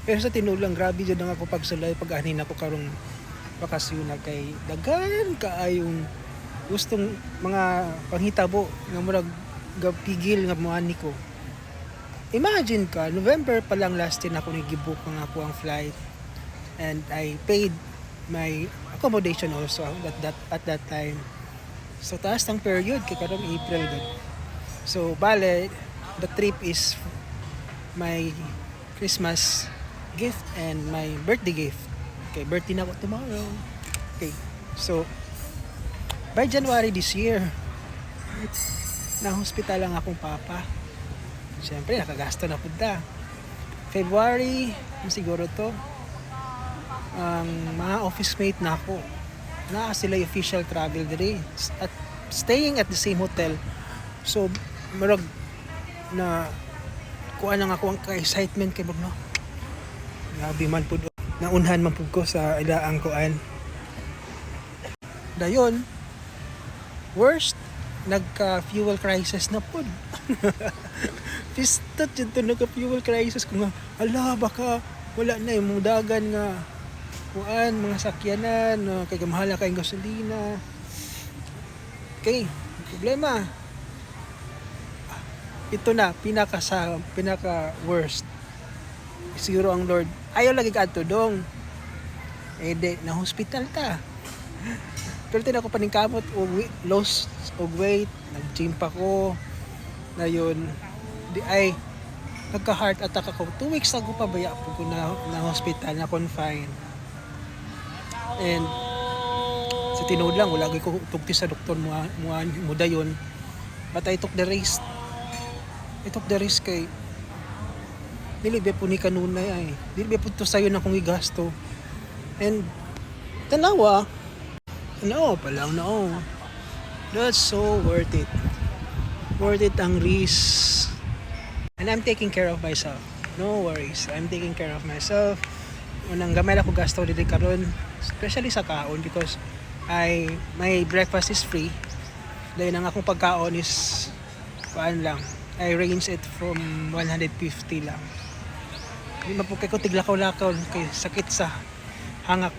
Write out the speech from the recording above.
Pero sa tinulang grabe jud ang ako pagsulay pag anin ako karong bakasyon na kay daghan kaayong gustong mga panghitabo nga murag gapigil nga moani ko. Imagine ka, November pa lang last year ako nag-book nga ako ang flight and I paid my accommodation also at that time. So taas ng period kay karong April gud. So bale the trip is my Christmas gift and my birthday gift. Okay, birthday na ako tomorrow. Okay. So by January this year, na hospital lang akong papa. Siyempre nakagasto na punta. February, siguro to, ang mga office mate na ako na sila official travel diri at staying at the same hotel. So marag na kuan nga ako ang ka-excitement kay no. Grabe man pud naunhan man pud ko sa ilaang kuan. Dayon worst nagka-fuel crisis na pud. Pistot yun to nagka-fuel crisis ko nga ala baka wala na yung mudagan nga kuan mga sakyanan kay gamahal na kayong gasolina. Okay, problema ito na pinaka worst siguro ang Lord ayaw lagi ka ato dong na hospital ta pero tin ako paningkamot og loss og weight nag-gym pa ko na yun di ay nagka heart attack ako 2 weeks ago pa baya ko na hospital na confine and sa tinuod lang wala ko tugti sa doktor mo dayon but I took the risk kay dili ba po ni kanunay ay dili ba po to sayo na kung igasto and tanawa no palang no that's so worth it ang risk and I'm taking care of myself no worries I'm taking care of myself unang gamay na ko gasto dili karon especially sa kaon because my breakfast is free dahil ang akong pagkaon is paan lang I range it from 150 lang. Hindi mapukay ko tiglakaw-lakaw kay sakit sa hangak.